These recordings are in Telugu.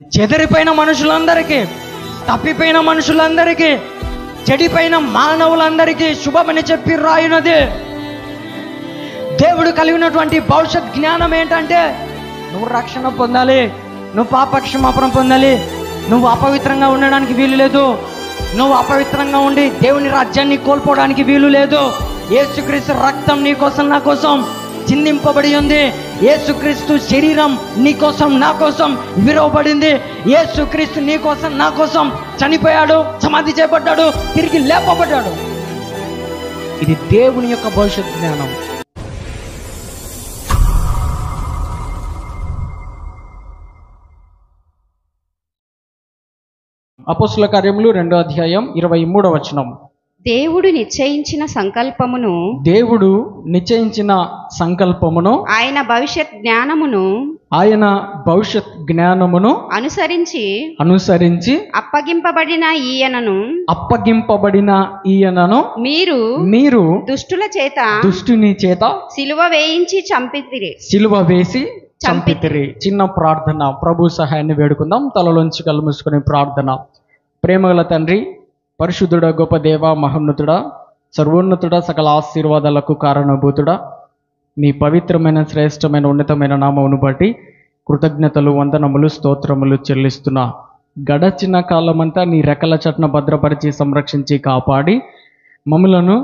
చెదిరిపోయిన మనుషులందరికీ, తప్పిపోయిన మనుషులందరికీ, చెడిపోయిన మానవులందరికీ శుభమని చెప్పి రాయునది. దేవుడు కలిగినటువంటి భవిష్యత్ జ్ఞానం ఏంటంటే, నువ్వు రక్షణ పొందాలి, నువ్వు పాపక్షమాపణ పొందాలి, నువ్వు అపవిత్రంగా ఉండడానికి వీలు లేదు, నువ్వు అపవిత్రంగా ఉండి దేవుని రాజ్యాన్ని కోల్పోవడానికి వీలు లేదు. యేసుక్రీస్తు రక్తం నీ కోసం నా కోసం చిందింపబడి ఉంది. యేసుక్రీస్తు శరీరం నీ కోసం నా కోసం విరవబడింది. యేసుక్రీస్తు నీ కోసం నా కోసం చనిపోయాడు, సమాధి చేయబడ్డాడు, తిరిగి లేపబడ్డాడు. ఇది దేవుని యొక్క భవిష్యత్ జ్ఞానం. అపోస్తుల కార్యములు 2వ అధ్యాయం 23వ వచనం. దేవుడు నిశ్చయించిన సంకల్పమును ఆయన భవిష్యత్ జ్ఞానమును అనుసరించి అప్పగింపబడిన ఈయనను మీరు దుష్టుని చేత సిలువ వేసి చంపితిరి. చిన్న ప్రార్థన, ప్రభు సహాయాన్ని వేడుకుందాం. తలలోంచి కళ్ళు మూసుకునే ప్రార్థన. ప్రేమగల తండ్రి, పరిశుద్ధుడ, గొప్ప దేవ, మహోన్నతుడా, సర్వోన్నతుడా, సకల ఆశీర్వాదాలకు కారణభూతుడా, నీ పవిత్రమైన శ్రేష్టమైన ఉన్నతమైన నామమును బట్టి కృతజ్ఞతలు, వందనములు, స్తోత్రములు చెల్లిస్తున్నా. గడచిన కాలమంతా నీ రెక్కల చట్న భద్రపరిచి సంరక్షించి కాపాడి మమ్ములను,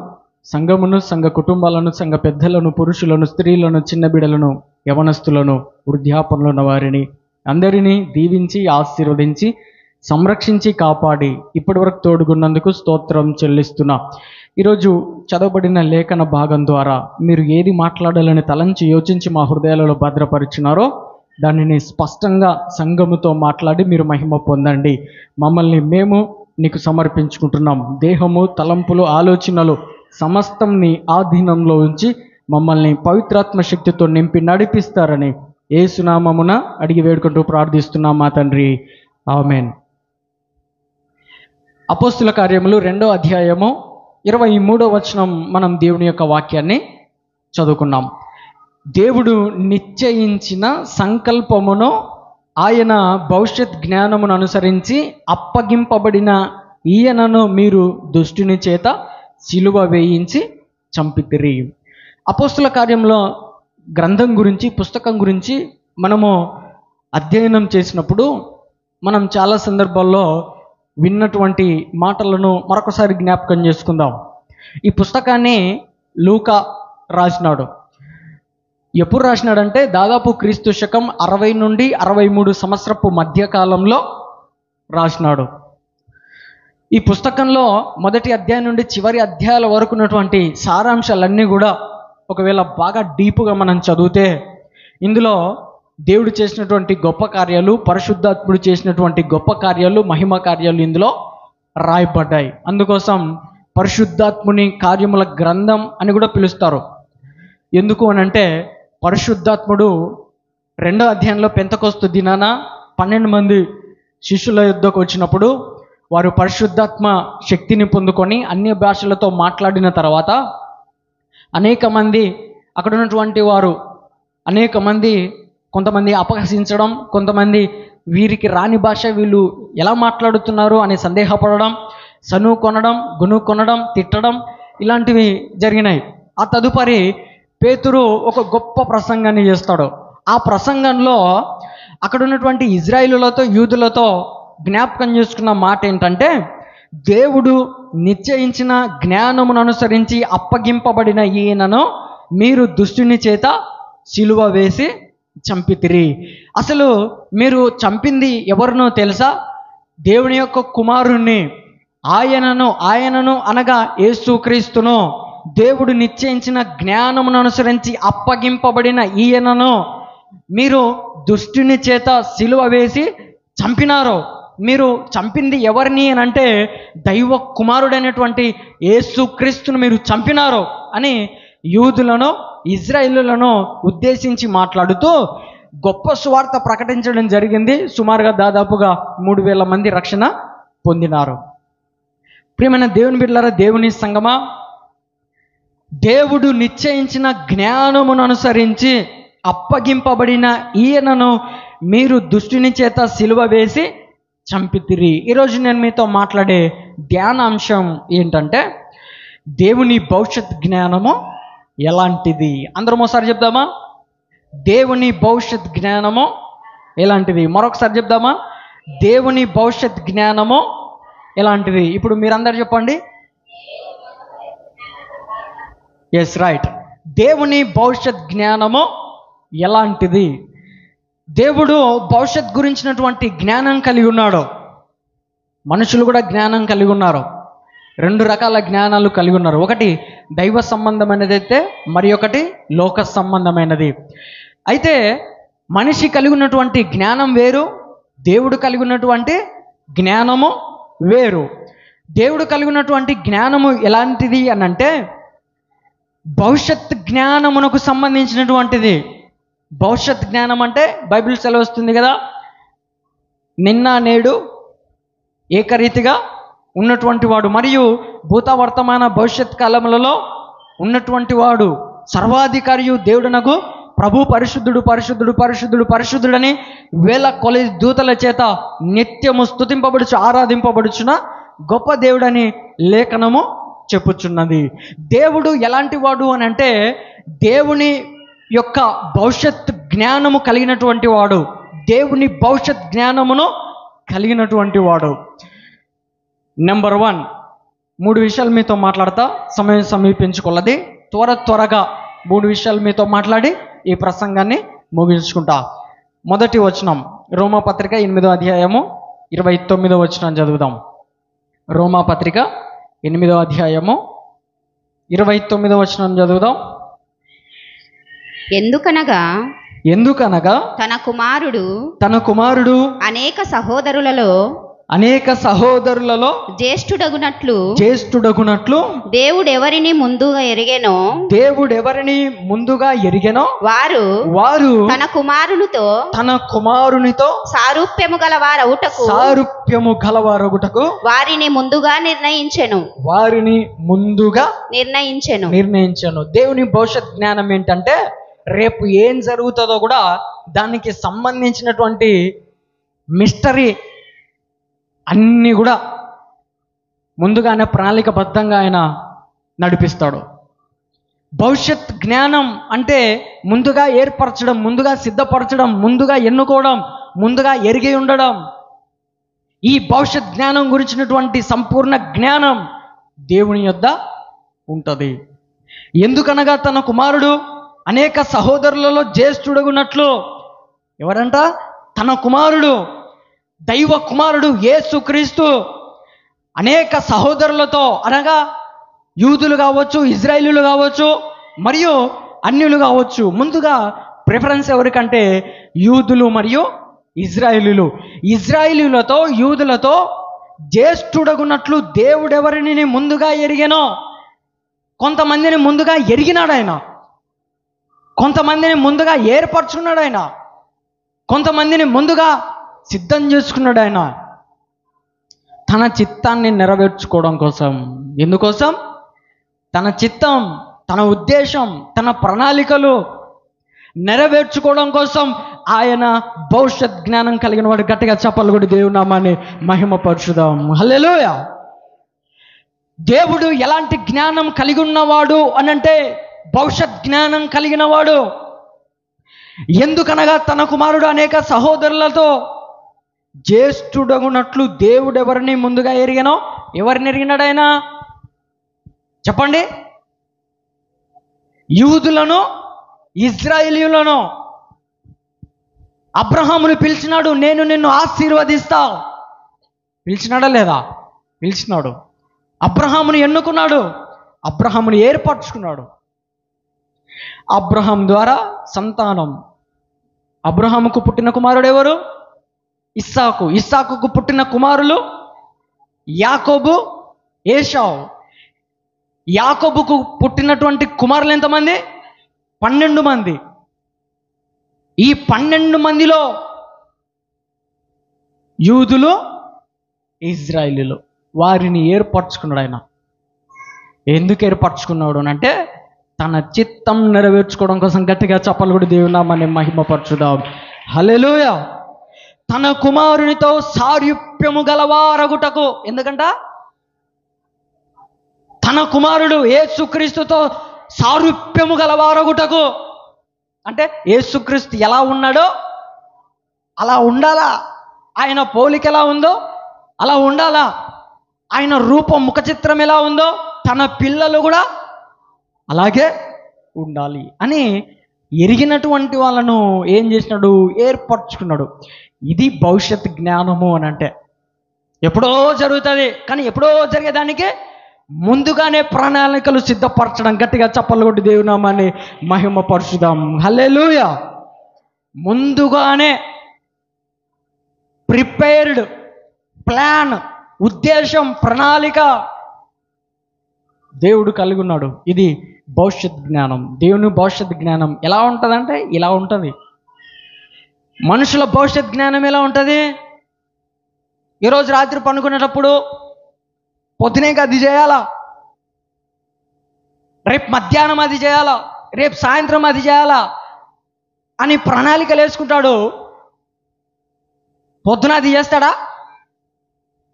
సంఘమును, సంఘ కుటుంబాలను, సంఘ పెద్దలను, పురుషులను, స్త్రీలను, చిన్న బిడ్డలను, యవనస్తులను, వృద్ధాపంలో ఉన్న వారిని అందరినీ దీవించి ఆశీర్వదించి సంరక్షించి కాపాడి ఇప్పటి వరకు తోడుగున్నందుకు స్తోత్రం చెల్లిస్తున్నా. ఈరోజు చదవబడిన లేఖన భాగం ద్వారా మీరు ఏది మాట్లాడాలని తలంచి యోచించి మా హృదయాలలో భద్రపరిచినారో దానిని స్పష్టంగా సంఘముతో మాట్లాడి మీరు మహిమ పొందండి. మమ్మల్ని మేము నీకు సమర్పించుకుంటున్నాం. దేహము, తలంపులు, ఆలోచనలు సమస్తం నీ ఆధీనంలో ఉంచి మమ్మల్ని పవిత్రాత్మ శక్తితో నింపి నడిపిస్తారని యేసునామమున అడిగి వేడుకుంటూ ప్రార్థిస్తున్నాం మా తండ్రి, ఆమేన్. అపోస్తుల కార్యములు 2వ అధ్యాయము 23వ వచనం మనం దేవుని యొక్క వాక్యాన్ని చదువుకున్నాం. దేవుడు నిశ్చయించిన సంకల్పమును ఆయన భవిష్యత్ జ్ఞానమును అనుసరించి అప్పగింపబడిన ఈయనను మీరు దుష్టుని చేత సిలువ వేయించి చంపితిరి. అపోస్తుల కార్యంలో గ్రంథం గురించి, పుస్తకం గురించి మనము అధ్యయనం చేసినప్పుడు మనం చాలా సందర్భాల్లో విన్నటువంటి మాటలను మరొకసారి జ్ఞాపకం చేసుకుందాం. ఈ పుస్తకాన్ని లూకా రాసినాడు. ఎప్పుడు రాసినాడంటే దాదాపు క్రీస్తు శకం 60 నుండి 63 సంవత్సరపు మధ్యకాలంలో రాసినాడు. ఈ పుస్తకంలో మొదటి అధ్యాయం నుండి చివరి అధ్యాయాల వరకు ఉన్నటువంటి సారాంశాలన్నీ కూడా ఒకవేళ బాగా డీప్గా మనం చదివితే ఇందులో దేవుడు చేసినటువంటి గొప్ప కార్యాలు, పరిశుద్ధాత్ముడు చేసినటువంటి గొప్ప కార్యాలు, మహిమ కార్యాలు ఇందులో రాయబడ్డాయి. అందుకోసం పరిశుద్ధాత్ముని కార్యముల గ్రంథం అని కూడా పిలుస్తారు. ఎందుకు అనంటే పరిశుద్ధాత్ముడు 2వ అధ్యాయంలో పెంతెకొస్తు దినాన 12 మంది శిష్యుల యుద్ధకు వచ్చినప్పుడు వారు పరిశుద్ధాత్మ శక్తిని పొందుకొని అన్య భాషలతో మాట్లాడిన తర్వాత అనేక మంది అక్కడ ఉన్నటువంటి వారు కొంతమంది అపహసించడం, కొంతమంది వీరికి రాని భాష వీళ్ళు ఎలా మాట్లాడుతున్నారు అని సందేహపడడం, గునుకొనడం, తిట్టడం ఇలాంటివి జరిగినాయి. ఆ తదుపరి పేతురు ఒక గొప్ప ప్రసంగాన్ని చేస్తాడు. ఆ ప్రసంగంలో అక్కడ ఉన్నటువంటి ఇజ్రాయేలులతో, యూదులతో జ్ఞాపకం చేసుకున్న మాట ఏంటంటే, దేవుడు నిశ్చయించిన జ్ఞానమును అనుసరించి అప్పగింపబడిన ఈయనను మీరు దుష్టుని చేత సిలువ వేసి చంపితిరి. అసలు మీరు చంపింది ఎవరినో తెలుసా? దేవుని యొక్క కుమారుణ్ణి, ఆయనను అనగా యేసుక్రీస్తును, దేవుడు నిశ్చయించిన జ్ఞానమును అనుసరించి అప్పగింపబడిన ఈయనను మీరు దుష్టుని చేత సిలువ వేసి చంపినారు. మీరు చంపింది ఎవరిని అని అంటే దైవ కుమారుడైనటువంటి యేసుక్రీస్తును మీరు చంపినారు అని యూదులను, ఇజ్రాయేలులను ఉద్దేశించి మాట్లాడుతూ గొప్ప సువార్త ప్రకటించడం జరిగింది. సుమారుగా దాదాపుగా 3000 మంది రక్షణ పొందినారు. ప్రియమైన దేవుని బిడ్డలారా, దేవుని సంగమా, దేవుడు నిశ్చయించిన జ్ఞానమును అనుసరించి అప్పగింపబడిన ఈయనను మీరు దుష్టుని చేత సిలువ వేసి చంపితిరి. ఈరోజు నేను మీతో మాట్లాడే ధ్యానాంశం ఏంటంటే దేవుని భవిష్యత్ జ్ఞానము ఎలాంటిది. అందరం ఒకసారి చెప్దామా? దేవుని భవిష్యత్ జ్ఞానము ఎలాంటిది. మరొకసారి చెప్దామా? దేవుని భవిష్యత్ జ్ఞానము ఎలాంటిది. ఇప్పుడు మీరందరూ చెప్పండి. Yes, right. దేవుని భవిష్యత్ జ్ఞానము ఎలాంటిది. దేవుడు భవిష్యత్ గురించినటువంటి జ్ఞానం కలిగి ఉన్నాడు. మనుషులు కూడా జ్ఞానం కలిగి ఉన్నారు. 2 రకాల జ్ఞానాలు కలిగి ఉన్నారు. ఒకటి దైవ సంబంధమైనది అయితే మరి ఒకటి లోక సంబంధమైనది. అయితే మనిషి కలిగి ఉన్నటువంటి జ్ఞానం వేరు, దేవుడు కలిగి ఉన్నటువంటి జ్ఞానము వేరు. దేవుడు కలిగి ఉన్నటువంటి జ్ఞానము ఎలాంటిది అని అంటే భవిష్యత్ జ్ఞానమునకు సంబంధించినటువంటిది. భవిష్యత్ జ్ఞానం అంటే బైబిల్ సెలవుస్తుంది కదా, నిన్న నేడు ఏకరీతిగా ఉన్నటువంటి వాడు మరియు భూత వర్తమాన భవిష్యత్ కాలములలో ఉన్నటువంటి వాడు, సర్వాధికారియు దేవుడునకు ప్రభు పరిశుద్ధుడు పరిశుద్ధుడు పరిశుద్ధుడు పరిశుద్ధుడని వేల కొలది దూతల చేత నిత్యము స్తుతింపబడుచు ఆరాధింపబడుచున్న గొప్ప దేవుడని లేఖనము చెప్పుచున్నది. దేవుడు ఎలాంటి వాడు అని అంటే దేవుని యొక్క భవిష్యత్ జ్ఞానము కలిగినటువంటి వాడు, దేవుని భవిష్యత్ జ్ఞానమును కలిగినటువంటి వాడు. నెంబర్ 1, 3 విషయాలు మీతో మాట్లాడతా, సమయం సమీపించుకున్నది. త్వరగా 3 విషయాలు మీతో మాట్లాడి ఈ ప్రసంగాన్ని ముగించుకుంటా. మొదటి వచనం రోమాపత్రిక 8వ అధ్యాయము 29వ వచనం చదువుదాం. రోమాపత్రిక 8వ అధ్యాయము 29వ వచనం చదువుదాం. ఎందుకనగా తన కుమారుడు అనేక సహోదరులలో జ్యేష్ఠుడగునట్లు దేవుడు ఎవరిని ముందుగా ఎరిగెనో వారు తన కుమారునితో సారూప్యము గలవారగుటకు వారిని ముందుగా నిర్ణయించెను. దేవుని భవిష్యత్ జ్ఞానం ఏంటంటే రేపు ఏం జరుగుతుందో కూడా దానికి సంబంధించినటువంటి మిస్టరీ అన్నీ కూడా ముందుగానే ప్రణాళికబద్ధంగా ఆయన నడిపిస్తాడు. భవిష్యత్ జ్ఞానం అంటే ముందుగా ఏర్పరచడం, ముందుగా సిద్ధపరచడం, ముందుగా ఎన్నుకోవడం, ముందుగా ఎరిగి ఉండడం. ఈ భవిష్యత్ జ్ఞానం గురించినటువంటి సంపూర్ణ జ్ఞానం దేవుని యొద్ద ఉంటుంది. ఎందుకనగా తన కుమారుడు అనేక సహోదరులలో జ్యేష్ఠుడగునట్లు. ఎవరంట? తన కుమారుడు, దైవ కుమారుడు యేసుక్రీస్తు అనేక సహోదరులతో, అనగా యూదులు కావచ్చు, ఇజ్రాయేలీలు కావచ్చు, మరియు అన్యులు కావచ్చు. ముందుగా ప్రిఫరెన్స్ ఎవరికంటే యూదులు మరియు ఇజ్రాయేలీలు. ఇజ్రాయేలీలతో యూదులతో జ్యేష్ఠుడగునట్లు దేవుడెవరిని ముందుగా ఎరిగెనో, కొంతమందిని ముందుగా ఎరిగినాడు ఆయన, కొంతమందిని ముందుగా ఏర్పరచుకున్నాడు ఆయన, కొంతమందిని ముందుగా సిద్ధం చేసుకున్నాడు ఆయన తన చిత్తాన్ని నెరవేర్చుకోవడం కోసం. ఎందుకోసం? తన చిత్తం, తన ఉద్దేశం, తన ప్రణాళికలు నెరవేర్చుకోవడం కోసం ఆయన భవిష్యత్ జ్ఞానం కలిగిన వాడు. గట్టిగా చప్పలు కొట్టి దేవుని నామాన్ని మహిమపరచుదాం. హల్లెలూయా. దేవుడు ఎలాంటి జ్ఞానం కలిగి ఉన్నవాడు అనంటే భవిష్యత్ జ్ఞానం కలిగిన వాడు. ఎందుకనగా తన కుమారుడు అనేక సహోదరులతో జ్యేష్ఠుడగునట్లు దేవుడు ఎవరిని ముందుగా ఎరిగానో. ఎవరిని ఎరిగినాడు ఆయన? చెప్పండి. యూదులను, ఇజ్రాయేలీయులను. అబ్రహామును పిలిచినాడు, నేను నిన్ను ఆశీర్వదిస్తా. పిలిచినాడా లేదా? పిలిచినాడు. అబ్రహామును ఎన్నుకున్నాడు, అబ్రహామును ఏర్పరచుకున్నాడు. అబ్రహాం ద్వారా సంతానం. అబ్రహాముకు పుట్టిన కుమారుడు ఎవరు? ఇస్సాకు. ఇస్సాకుకు పుట్టిన కుమారులు యాకోబు, ఏశావు. యాకోబుకు పుట్టినటువంటి కుమారులు ఎంతమంది? 12 మంది. ఈ 12 మందిలో యూదులు, ఇజ్రాయేలీలు. వారిని ఏర్పరచుకున్నాడు ఆయన. ఎందుకు ఏర్పరచుకున్నాడు అంటే తన చిత్తం నెరవేర్చుకోవడం కోసం. గట్టిగా చప్పలు కూడా దేవుని నామాన్ని మహిమపరచుదాం. హల్లెలూయా. తన కుమారునితో సారూప్యము గలవారగుటకు, ఎందుకంట తన కుమారుడు యేసుక్రీస్తుతో సారూప్యము గలవారగుటకు, అంటే యేసుక్రీస్తు ఎలా ఉన్నాడో అలా ఉండాలా, ఆయన పోలిక ఎలా ఉందో అలా ఉండాలా, ఆయన రూపం ముఖ చిత్రం ఎలా ఉందో తన పిల్లలు కూడా అలాగే ఉండాలి అని ఎరిగినటువంటి వాళ్ళను ఏం చేసినాడు, ఏర్పరచుకున్నాడు. ఇది భవిష్యత్ జ్ఞానము అని అంటే. ఎప్పుడో జరుగుతుంది, కానీ ఎప్పుడో జరిగేదానికి ముందుగానే ప్రణాళికలు సిద్ధపరచడం. గట్టిగా చప్పట్లు కొట్టి దేవుని నామాన్ని మహిమపరచుదాం. హల్లెలూయా. ముందుగానే ప్రిపేర్డ్ ప్లాన్, ఉద్దేశం, ప్రణాళిక దేవుడు కలిగి ఉన్నాడు. ఇది భవిష్యత్ జ్ఞానం. దేవుని భవిష్యత్ జ్ఞానం ఎలా ఉంటుందంటే ఇలా ఉంటుంది. మనుషుల భవిష్యత్ జ్ఞానం ఎలా ఉంటుంది? ఈరోజు రాత్రి పనుకునేటప్పుడు పొద్దునే అది చేయాలా, రేపు మధ్యాహ్నం అది చేయాలా, రేపు సాయంత్రం అది చేయాలా అని ప్రణాళికలు వేసుకుంటాడు. పొద్దున అది చేస్తాడా?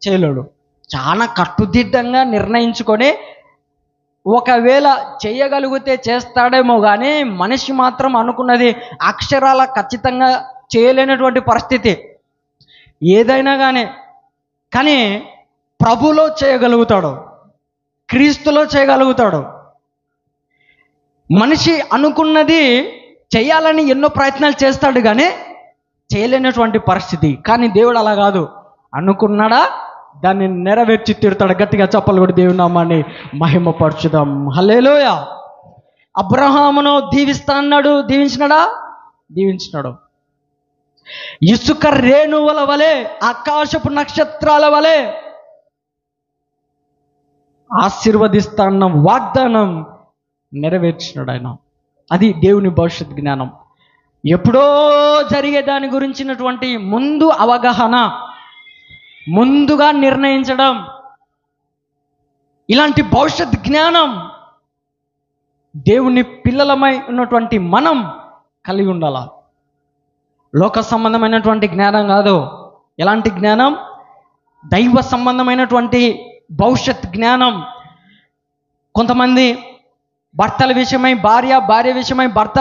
చేయలేడు. చాలా కట్టుదిట్టంగా నిర్ణయించుకొని ఒకవేళ చేయగలిగితే చేస్తాడేమో, కానీ మనిషి మాత్రం అనుకున్నది అక్షరాల ఖచ్చితంగా చేయలేనటువంటి పరిస్థితి ఏదైనా కానీ ప్రభులో చేయగలుగుతాడు, క్రీస్తులో చేయగలుగుతాడు. మనిషి అనుకున్నది చేయాలని ఎన్నో ప్రయత్నాలు చేస్తాడు కానీ చేయలేనటువంటి పరిస్థితి. కానీ దేవుడు అలా కాదు, అనుకున్నాడా దాన్ని నెరవేర్చి తీరుతాడు. గట్టిగా చప్పలు కూడా దేవుని నామాన్ని మహిమపరచుదాం. హల్లెలూయా. అబ్రహామును దీవిస్తా అన్నాడు, దీవించినాడా? దీవించినాడు. ఇసుక రేణువుల వలె, ఆకాశపు నక్షత్రాల వలె ఆశీర్వదిస్తా అన్న వాగ్దానం నెరవేర్చినాడు ఆయన. అది దేవుని భవిష్యత్ జ్ఞానం. ఎప్పుడో జరిగే దాని గురించినటువంటి ముందు అవగాహన, ముందుగా నిర్ణయించడం, ఇలాంటి భవిష్యత్ జ్ఞానం దేవుని పిల్లలమై ఉన్నటువంటి మనం కలిగి ఉండాల. లోక సంబంధమైనటువంటి జ్ఞానం కాదు. ఎలాంటి జ్ఞానం? దైవ సంబంధమైనటువంటి భవిష్యత్ జ్ఞానం. కొంతమంది భర్తల విషయమై భార్య, భార్య విషయమై భర్త,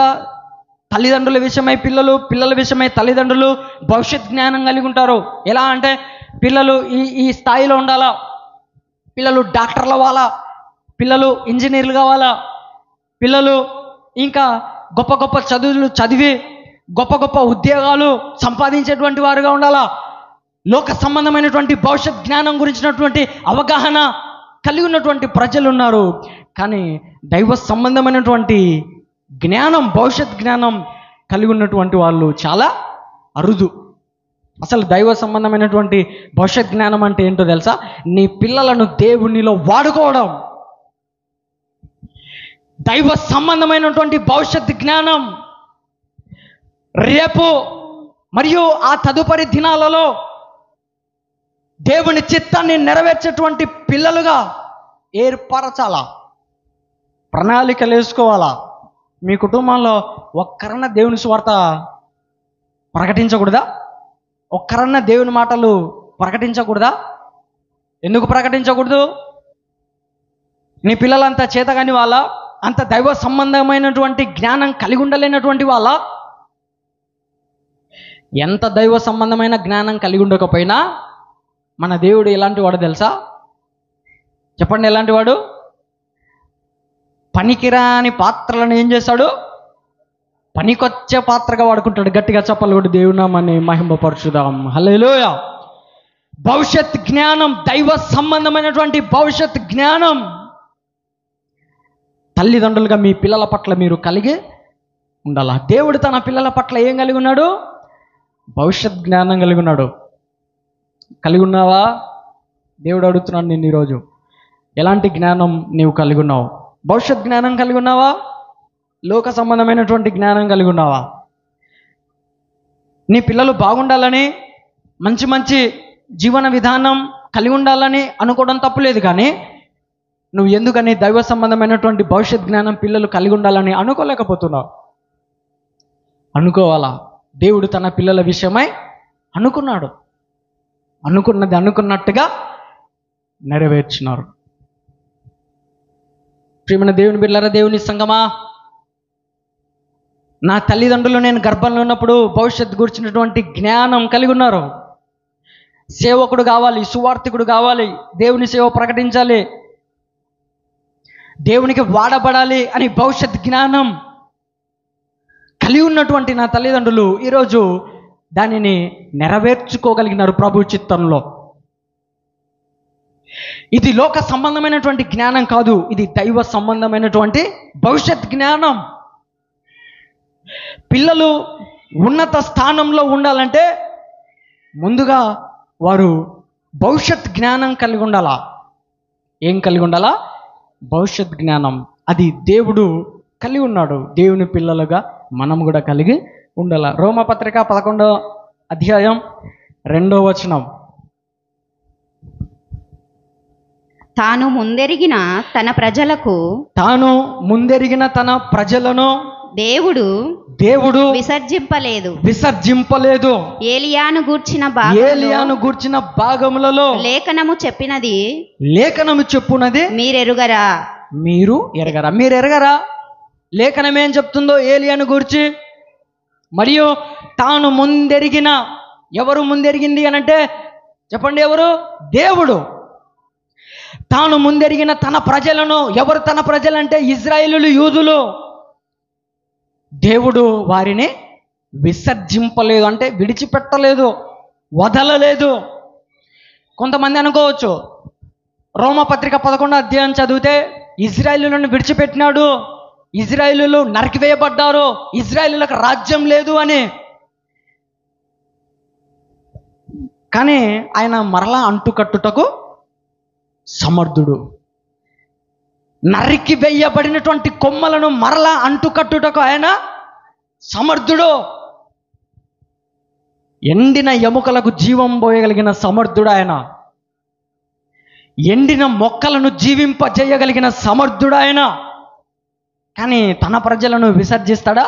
తల్లిదండ్రుల విషయమై పిల్లలు, పిల్లల విషయమై తల్లిదండ్రులు భవిష్యత్ జ్ఞానం కలిగి ఉంటారు. ఎలా అంటే పిల్లలు ఈ స్థాయిలో ఉండాలా, పిల్లలు డాక్టర్లు అవ్వాలా, పిల్లలు ఇంజనీర్లు కావాలా, పిల్లలు ఇంకా గొప్ప గొప్ప చదువులు చదివి గొప్ప గొప్ప ఉద్యోగాలు సంపాదించేటువంటి వారుగా ఉండాలా. లోక సంబంధమైనటువంటి భవిష్యత్ జ్ఞానం గురించినటువంటి అవగాహన కలిగి ఉన్నటువంటి ప్రజలు ఉన్నారు. కానీ దైవ సంబంధమైనటువంటి జ్ఞానం, భవిష్యత్ జ్ఞానం కలిగి ఉన్నటువంటి వాళ్ళు చాలా అరుదు. అసలు దైవ సంబంధమైనటువంటి భవిష్యత్ జ్ఞానం అంటే ఏంటో తెలుసా? నీ పిల్లలను దేవునిలో వాడుకోవడం. దైవ సంబంధమైనటువంటి భవిష్యత్ జ్ఞానం రేపు మరియు ఆ తదుపరి దినాలలో దేవుని చిత్తాన్ని నెరవేర్చేటువంటి పిల్లలుగా ఏర్పరచాలా, ప్రణాళికలు వేసుకోవాలా. మీ కుటుంబంలో ఒక్కరన్నా దేవుని సువార్త ప్రకటించకూడదా? ఒక్కరన్నా దేవుని మాటలు ప్రకటించకూడదా? ఎందుకు ప్రకటించకూడదు? నీ పిల్లలంతా చేతగాని వాళ్ళ, అంత దైవ సంబంధమైనటువంటి జ్ఞానం కలిగి ఉండలేనటువంటి వాళ్ళ. ఎంత దైవ సంబంధమైన జ్ఞానం కలిగి ఉండకపోయినా మన దేవుడు ఎలాంటి వాడు తెలుసా? చెప్పండి, ఎలాంటి వాడు? పనికిరాని పాత్రలను ఏం చేస్తాడు? పనికొచ్చే పాత్రగా వాడుకుంటాడు. గట్టిగా చప్పలు కొట్టి దేవుని నామాన్ని మహిమపరచుదాం. హల్లెలూయా. భవిష్యత్ జ్ఞానం, దైవ సంబంధమైనటువంటి భవిష్యత్ జ్ఞానం తల్లిదండ్రులుగా మీ పిల్లల పట్ల మీరు కలిగి ఉండాలా. దేవుడు తన పిల్లల పట్ల ఏం కలిగి ఉన్నాడు? భవిష్యత్ జ్ఞానం కలిగి ఉన్నాడు. కలిగి ఉన్నావా? దేవుడు అడుగుతున్నాడు నిన్ను ఈరోజు, ఎలాంటి జ్ఞానం నీవు కలిగి ఉన్నావు? భవిష్యత్ జ్ఞానం కలిగి ఉన్నావా? లోక సంబంధమైనటువంటి జ్ఞానం కలిగి ఉన్నావా? నీ పిల్లలు బాగుండాలని, మంచి మంచి జీవన విధానం కలిగి ఉండాలని అనుకోవడం తప్పులేదు. కానీ నువ్వు ఎందుకని దైవ సంబంధమైనటువంటి భవిష్యత్ జ్ఞానం పిల్లలు కలిగి ఉండాలని అనుకోలేకపోతున్నావు? అనుకోవాలా. దేవుడు తన పిల్లల విషయమై అనుకున్నాడు. అనుకున్నది అనుకున్నట్టుగా నెరవేర్చినారు. ప్రియమైన దేవుని బిడ్డలారా, దేవుని సంగమా, నా తల్లిదండ్రులు నేను గర్భంలో ఉన్నప్పుడు భవిష్యత్తు గురించినటువంటి జ్ఞానం కలిగి ఉన్నారు. సేవకుడు కావాలి, సువార్థికుడు కావాలి, దేవుని సేవ ప్రకటించాలి, దేవునికి వాడబడాలి అని భవిష్యత్ జ్ఞానం కలిగి ఉన్నటువంటి నా తల్లిదండ్రులు ఈరోజు దానిని నెరవేర్చుకోగలిగినారు ప్రభు చిత్తంలో. ఇది లోక సంబంధమైనటువంటి జ్ఞానం కాదు, ఇది దైవ సంబంధమైనటువంటి భవిష్యత్ జ్ఞానం. పిల్లలు ఉన్నత స్థానంలో ఉండాలంటే ముందుగా వారు భవిష్యత్ జ్ఞానం కలిగి ఉండాలా. ఏం కలిగి ఉండాలా? భవిష్యత్ జ్ఞానం. అది దేవుడు కలిగి ఉన్నాడు. దేవుని పిల్లలుగా మనం కూడా కలిగి ఉండాల. రోమపత్రిక 11వ అధ్యాయం 2వ వచనం. తాను ముందెరిగిన తన ప్రజలను దేవుడు విసర్జింపలేదు. ఏలియాను గూర్చిన భాగములలో లేఖనము చెప్పునది మీరు ఎరగరా. లేఖనం ఏం చెప్తుందో ఏలియాను గూర్చి? మరియు తాను ముందెరిగిన, ఎవరు ముందెరిగింది అనంటే చెప్పండి, ఎవరు? దేవుడు. తాను ముందెరిగిన తన ప్రజలను, ఎవరు తన ప్రజలంటే ఇజ్రాయేలు, యూదులు. దేవుడు వారిని విసర్జింపలేదు, అంటే విడిచిపెట్టలేదు, వదలలేదు. కొంతమంది అనుకోవచ్చు, రోమపత్రిక 11వ అధ్యాయం చదివితే ఇజ్రాయేలులను విడిచిపెట్టినాడు, ఇజ్రాయేలులు నరికివేయబడ్డారు, ఇజ్రాయేలులకు రాజ్యం లేదు అని. కానీ ఆయన మరలా అంటుకట్టుటకు సమర్థుడు. నరికి వేయబడినటువంటి కొమ్మలను మరలా అంటుకట్టుటకు ఆయన సమర్థుడు. ఎండిన ఎముకలకు జీవం పోయగలిగిన సమర్థుడు ఆయన. ఎండిన మొక్కలను జీవింపజేయగలిగిన సమర్థుడు ఆయన. కానీ తన ప్రజలను విసర్జిస్తాడా?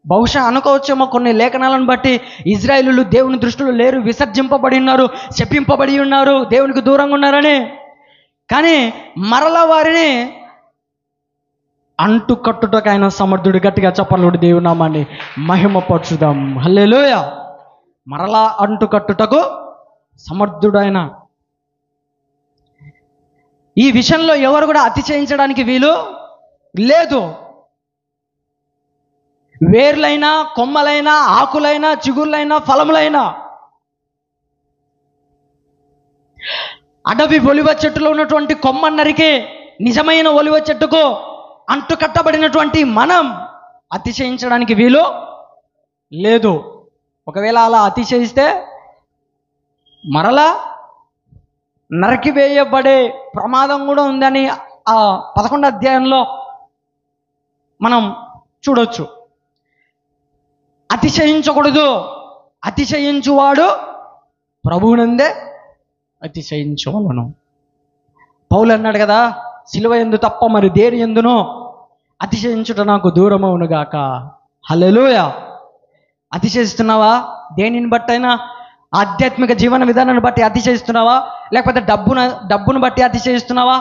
బహుశా అనుకోవచ్చేమో, కొన్ని లేఖనాలను బట్టి ఇజ్రాయేలులు దేవుని దృష్టిలో లేరు, విసర్జింపబడి ఉన్నారు, శపింపబడి ఉన్నారు, దేవునికి దూరంగా ఉన్నారని. కానీ మరలా వారిని అంటుకట్టుటకు ఆయన సమర్థుడు. గట్టిగా చప్పట్లు దేవుని నామాన్ని మహిమపరచుదాం. హల్లెలూయా. మరలా అంటుకట్టుటకు సమర్థుడు ఆయన. ఈ విషయంలో ఎవరు కూడా అతిశయించడానికి వీలు లేదు. వేర్లైనా, కొమ్మలైనా, ఆకులైనా, చిగుర్లైనా, ఫలములైనా, అడవి ఒలివ చెట్టులో ఉన్నటువంటి కొమ్మన్నరికి నిజమైన ఒలివ చెట్టుకు అంటుకట్టబడినటువంటి మనం అతిశయించడానికి వీలు లేదు. ఒకవేళ అలా అతిశయిస్తే మరలా నరికివేయబడే ప్రమాదం కూడా ఉందని ఆ 11వ అధ్యాయంలో మనం చూడొచ్చు. అతిశయించకూడదు. అతిశయించువాడు ప్రభువునందే అతిశయించవలను. పౌలు అన్నాడు కదా, సిలువ యందు తప్ప మరి దేని యందునో అతిశయించుట నాకు దూరమవునుగాక. హల్లెలూయా. అతిశయిస్తున్నావా? దేనిని బట్టైనా, ఆధ్యాత్మిక జీవన విధానాన్ని బట్టి అతిశయిస్తున్నావా? లేకపోతే డబ్బును బట్టి అతిశయిస్తున్నావా?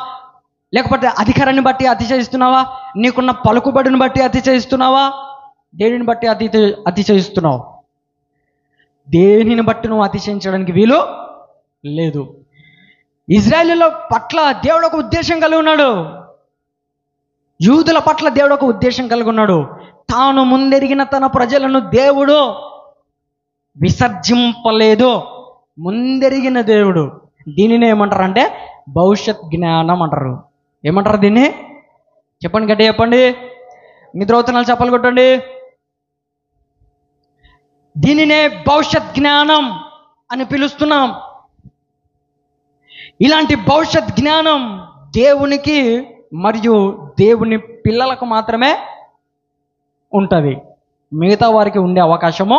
లేకపోతే అధికారాన్ని బట్టి అతిశయిస్తున్నావా? నీకున్న పలుకుబడిని బట్టి అతిశయిస్తున్నావా? దేనిని బట్టి అతిశయిస్తున్నావు? దేనిని బట్టి నువ్వు అతిశయించడానికి వీలు లేదు. ఇజ్రాయేలుల పట్ల దేవుడు ఒక ఉద్దేశం కలిగి ఉన్నాడు. యూదుల పట్ల దేవుడు ఒక ఉద్దేశం కలిగి ఉన్నాడు. తాను ముందెరిగిన తన ప్రజలను దేవుడు విసర్జింపలేదు. ముందెరిగిన దేవుడు. దీనిని ఏమంటారు అంటే భవిష్యత్ జ్ఞానం అంటారు. ఏమంటారు దీన్ని? చెప్పండి, గట్టి చెప్పండి. నిద్రవుతున్నారు, చెప్పలు కొట్టండి. దీనినే భవిష్యత్ జ్ఞానం అని పిలుస్తున్నాం. ఇలాంటి భవిష్యత్ జ్ఞానం దేవునికి మరియు దేవుని పిల్లలకు మాత్రమే ఉంటుంది. మిగతా వారికి ఉండే అవకాశము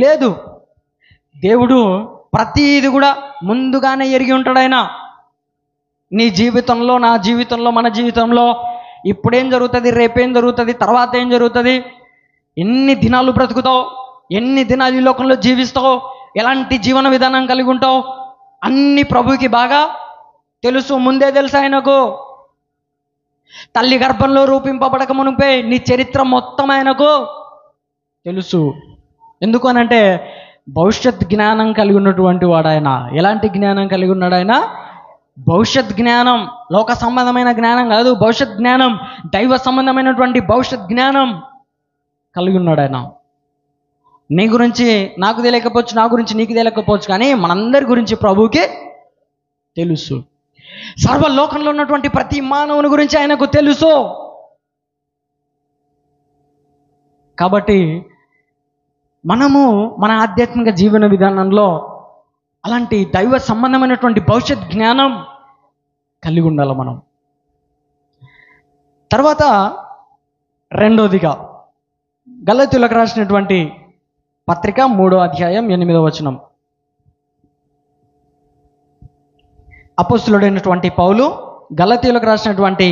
లేదు. దేవుడు ప్రతిది కూడా ముందుగానే ఎరిగి ఉంటాడు. ఆయన నీ జీవితంలో, నా జీవితంలో, మన జీవితంలో ఇప్పుడేం జరుగుతుంది, రేపేం జరుగుతుంది, తర్వాత ఏం జరుగుతుంది, ఎన్ని దినాలు బ్రతుకుతావు, ఎన్ని దినాలు ఈ లోకంలో జీవిస్తావు, ఎలాంటి జీవన విధానం కలిగి ఉంటావు అన్ని ప్రభువుకి బాగా తెలుసు. ముందే తెలుసు ఆయనకు. తల్లి గర్భంలో రూపింపబడక మునిపే నీ చరిత్ర మొత్తం ఆయనకు తెలుసు. ఎందుకు అనంటే భవిష్యత్ జ్ఞానం కలిగి ఉన్నటువంటి వాడు ఆయన. ఎలాంటి జ్ఞానం కలిగి ఉన్నాడు ఆయన? భవిష్యత్ జ్ఞానం. లోక సంబంధమైన జ్ఞానం కాదు, భవిష్యత్ జ్ఞానం, దైవ సంబంధమైనటువంటి భవిష్యత్ జ్ఞానం కలిగి ఉన్నాడు ఆయన. నీ గురించి నాకు తెలియకపోవచ్చు, నా గురించి నీకు తెలియకపోవచ్చు, కానీ మనందరి గురించి ప్రభువుకి తెలుసు. సర్వలోకంలో ఉన్నటువంటి ప్రతి మానవుని గురించి ఆయనకు తెలుసు. కాబట్టి మనము మన ఆధ్యాత్మిక జీవన విధానంలో అలాంటి దైవ సంబంధమైనటువంటి భవిష్యత్ జ్ఞానం కలిగి ఉండాలి మనం. తర్వాత రెండోదిగా గలతీయులకు రాసినటువంటి పత్రిక 3వ అధ్యాయం 8వ వచనం. అపోస్తులుడైనటువంటి పౌలు గలతీయులకు రాసినటువంటి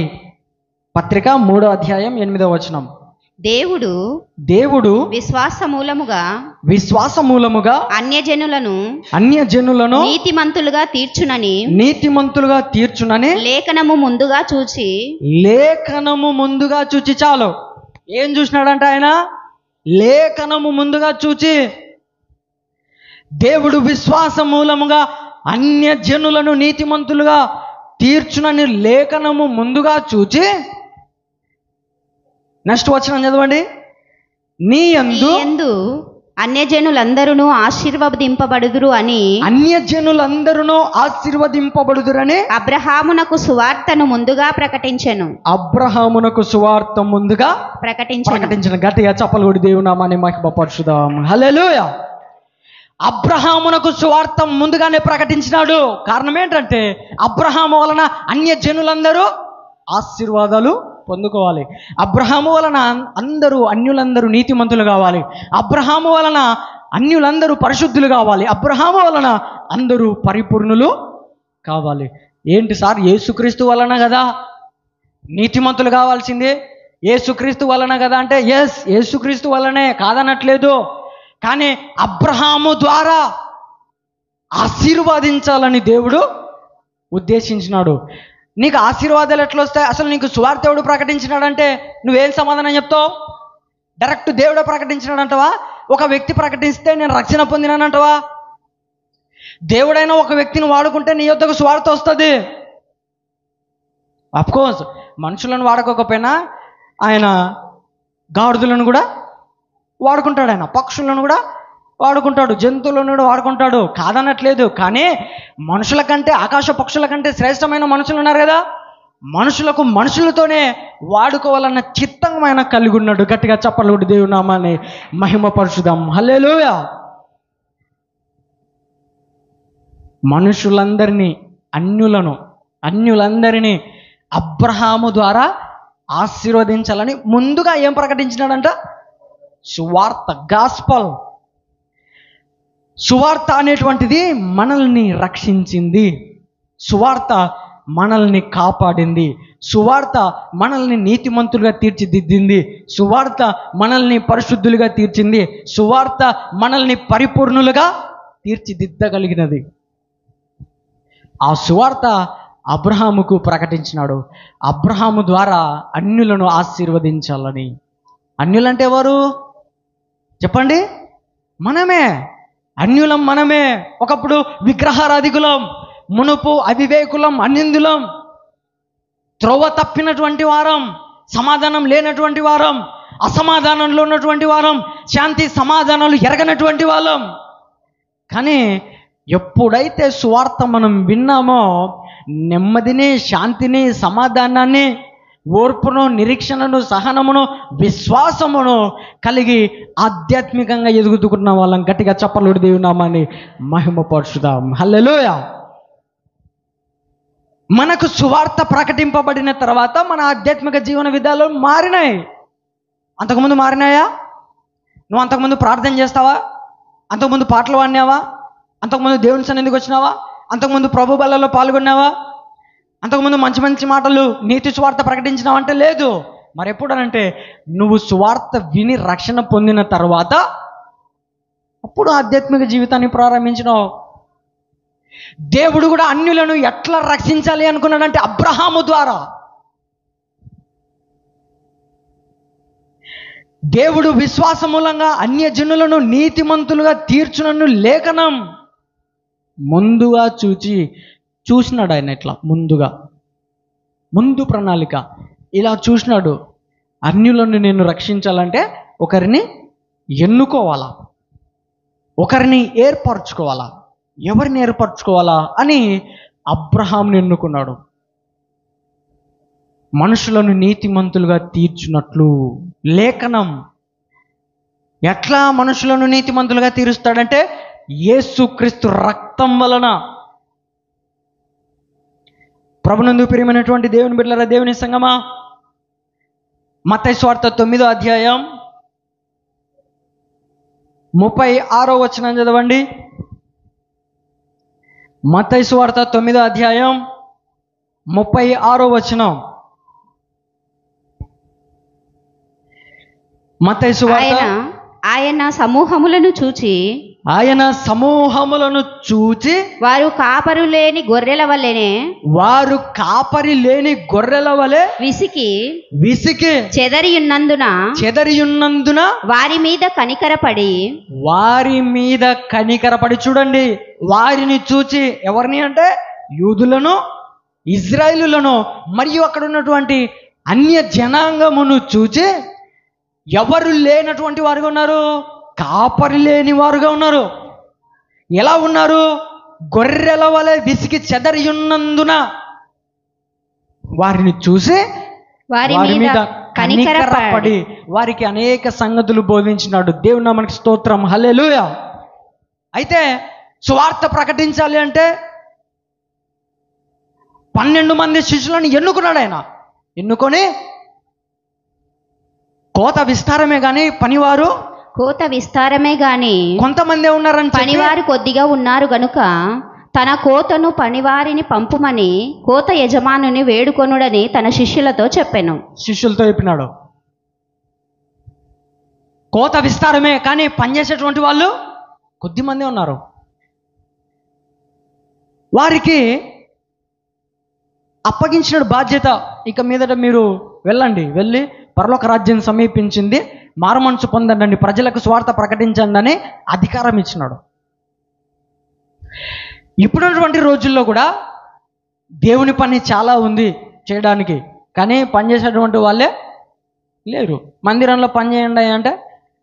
పత్రిక 3వ అధ్యాయం 8వ వచనం. దేవుడు విశ్వాస మూలముగా అన్యజనులను నీతిమంతులుగా తీర్చునని లేఖనము ముందుగా చూచి చాలు. ఏం చూసినాడంట ఆయన? లేఖనము ముందుగా చూచి. దేవుడు విశ్వాస మూలముగా అన్యజనులను నీతిమంతులుగా తీర్చునని లేఖనము ముందుగా చూచి. నెక్స్ట్ వచనం చదవండి. నీ యందు అన్యజనులందరూ ఆశీర్వదింపబడుదురు అని అబ్రహామునకు సువార్తను ముందుగా ప్రకటించెను. ప్రకటించిన గట్టిగా చప్పలు కొట్టి దేవుని నామాన్ని మహిమపరచుదాం. హల్లెలూయా. అబ్రహామునకు సువార్త ముందుగానే ప్రకటించినాడు. కారణం ఏంటంటే అబ్రహాము వలన అన్యజనులందరూ ఆశీర్వాదాలు పొందుకోవాలి. అబ్రహాము వలన అన్యులందరూ నీతిమంతులు కావాలి. అబ్రహాము వలన అన్యులందరూ పరిశుద్ధులు కావాలి. అబ్రహాము వలన అందరూ పరిపూర్ణులు కావాలి. ఏంటి సార్, యేసుక్రీస్తు వలన కదా నీతిమంతులు కావాల్సిందే, యేసుక్రీస్తు వలన కదా అంటే ఎస్, యేసుక్రీస్తు వలనే, కాదనట్లేదు. కానీ అబ్రహాము ద్వారా ఆశీర్వదించాలని దేవుడు ఉద్దేశించినాడు. నీకు ఆశీర్వాదాలు ఎట్లా వస్తాయి? అసలు నీకు సువార్త ఎవడు ప్రకటించినాడంటే నువ్వేం సమాధానం చెప్తావు? డైరెక్ట్ దేవుడే ప్రకటించినాడంటవా? ఒక వ్యక్తి ప్రకటిస్తే నేను రక్షణ పొందినానంటవా? దేవుడైనా ఒక వ్యక్తిని వాడుకుంటే నీ యొద్దకు సువార్త వస్తుంది. అఫ్కోర్స్ మనుషులను వాడుకోకపోయినా ఆయన గాడిదలను కూడా వాడుకుంటాడు, ఆయన పక్షులను కూడా వాడుకుంటాడు, జంతువులను కూడా వాడుకుంటాడు, కాదనట్లేదు. కానీ మనుషుల కంటే, ఆకాశ పక్షుల కంటే శ్రేష్టమైన మనుషులు ఉన్నారు కదా, మనుషులకు మనుషులతోనే వాడుకోవాలన్న చిత్తం ఆయన కలిగి ఉన్నాడు. గట్టిగా చప్పట్లు కొట్టి దేవుని నామాన్ని మహిమపరచుదాం. హల్లెలూయా. మనుషులందరినీ, అన్యులందరినీ అబ్రహాము ద్వారా ఆశీర్వదించాలని ముందుగా ఏం ప్రకటించినాడంట? సువార్త, గాస్పల్. సువార్త అనేటువంటిది మనల్ని రక్షించింది, సువార్త మనల్ని కాపాడింది, సువార్త మనల్ని నీతిమంతులుగా తీర్చిదిద్దింది, సువార్త మనల్ని పరిశుద్ధులుగా తీర్చింది, సువార్త మనల్ని పరిపూర్ణులుగా తీర్చిదిద్దగలిగినది. ఆ సువార్త అబ్రహాముకు ప్రకటించినాడు. అబ్రహాము ద్వారా అన్యులను ఆశీర్వదించాలని. అన్యులంటే ఎవరు చెప్పండి? మనమే. అన్యులం మనమే. ఒకప్పుడు విగ్రహారాధికులం, మునుపు అవివేకులం, అన్నిందులం, త్రోవ తప్పినటువంటి వారం, సమాధానం లేనటువంటి వారం, అసమాధానంలో ఉన్నటువంటి వారం, శాంతి సమాధానాలు ఎరగనటువంటి వాళ్ళం. కానీ ఎప్పుడైతే సువార్త మనం విన్నామో నెమ్మదిని, శాంతిని, సమాధానాన్ని, ఓర్పును, నిరీక్షణను, సహనమును, విశ్వాసమును కలిగి ఆధ్యాత్మికంగా ఎదుగుతున్న వాళ్ళం. గట్టిగా చప్పట్లు దేవుని నామాన్ని మహిమపరచుదాం. హల్లెలూయా. మనకు సువార్త ప్రకటింపబడిన తర్వాత మన ఆధ్యాత్మిక జీవన విధానాలు మారినాయి. అంతకుముందు మారినాయా? నువ్వు అంతకుముందు ప్రార్థన చేస్తావా? అంతకుముందు పాటలు పాడినావా? అంతకుముందు దేవుని సన్నిధికి వచ్చినావా? అంతకుముందు ప్రభు బలలో పాల్గొన్నావా? అంతకుముందు మంచి మంచి మాటలు, నీతి సువార్త ప్రకటించినావంటే లేదు. మరి ఎప్పుడనంటే నువ్వు సువార్త విని రక్షణ పొందిన తర్వాత అప్పుడు ఆధ్యాత్మిక జీవితాన్ని ప్రారంభించినావు. దేవుడు కూడా అన్యులను ఎట్లా రక్షించాలి అనుకున్నాడంటే అబ్రహాము ద్వారా. దేవుడు విశ్వాస మూలంగా అన్యజనులను నీతిమంతులుగా తీర్చునను లేఖనం ముందుగా చూసినాడు ఆయన. ఇట్లా ముందు ప్రణాళిక ఇలా చూసినాడు. అన్యులను నేను రక్షించాలంటే ఒకరిని ఎన్నుకోవాలా, ఒకరిని ఏర్పరచుకోవాలా. ఎవరిని ఏర్పరచుకోవాలా అని అబ్రహాముని ఎన్నుకున్నాడు. మనుషులను నీతిమంతులుగా తీర్చున్నట్లు లేఖనం. ఎట్లా మనుషులను నీతిమంతులుగా తీరుస్తాడంటే యేసుక్రీస్తు రక్తం వలన. ప్రభునందు ప్రియమైనటువంటి దేవుని బిడ్డలారా, దేవుని సంగమా, మత్తయి సువార్త 9వ అధ్యాయం 36వ వచనం చదవండి. మత్తయి సువార్త 9వ అధ్యాయం 36వ వచనం. మత్తయి సువార్త ఆయన సమూహములను చూచి వారు కాపరి లేని గొర్రెల వలె విసికి చెదరియున్నందున వారి మీద కనికరపడి చూడండి, వారిని చూచి, ఎవరిని అంటే యూదులను, ఇజ్రాయేలులను మరియు అక్కడ ఉన్నటువంటి అన్య జనాంగమును చూచి ఎవరు లేనటువంటి వారుగా ఉన్నారు, కాపరి లేని వారుగా ఉన్నారు. ఎలా ఉన్నారు? గొర్రెల వలె విసికి చెదరియున్నందున వారిని చూసి వారి మీద కనికరపడి వారికి అనేక సంగతులు బోధించినాడు. దేవుని నామానికి స్తోత్రం, హల్లెలూయా. అయితే సువార్త ప్రకటించాలి అంటే 12 మంది శిష్యులను ఎన్నుకున్నాడు ఆయన. ఎన్నుకొని కోత విస్తారమే గాని కొంతమంది ఉన్నారని, పనివారు కొద్దిగా ఉన్నారు గనుక తన కోతను పనివారిని పంపుమని కోత యజమానుని వేడుకొనుడని తన శిష్యులతో చెప్పినాడు. కోత విస్తారమే కానీ పనిచేసేటువంటి వాళ్ళు కొద్దిమంది ఉన్నారు. వారికి అప్పగించిన బాధ్యత, ఇక మీదట మీరు వెళ్ళి పరలోక రాజ్యం సమీపించింది, మారుమనసు పొందండి, ప్రజలకు స్వార్థ ప్రకటించండి అని అధికారం ఇచ్చినాడు. ఇప్పుడున్నటువంటి రోజుల్లో కూడా దేవుని పని చాలా ఉంది చేయడానికి, కానీ పనిచేసేటువంటి వాళ్ళే లేరు. మందిరంలో పని చేయండి అంటే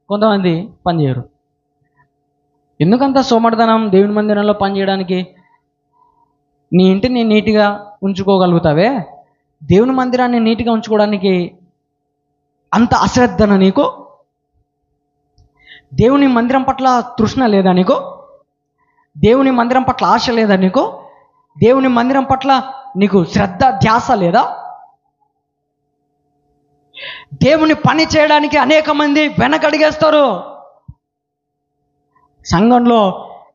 కొంతమంది పని చేయరు. ఎందుకంత సోమర్థనం దేవుని మందిరంలో పని చేయడానికి? నీ ఇంటిని నీట్గా ఉంచుకోగలుగుతావే, దేవుని మందిరాన్ని నీట్గా ఉంచుకోవడానికి అంత అశ్రద్ధన నీకు? దేవుని మందిరం పట్ల తృష్ణ లేదా నీకు? దేవుని మందిరం పట్ల ఆశ లేదా నీకు? దేవుని మందిరం పట్ల నీకు శ్రద్ధ ధ్యాస లేదా? దేవుని పని చేయడానికి అనేక మంది వెనకడిగేస్తారు. సంఘంలో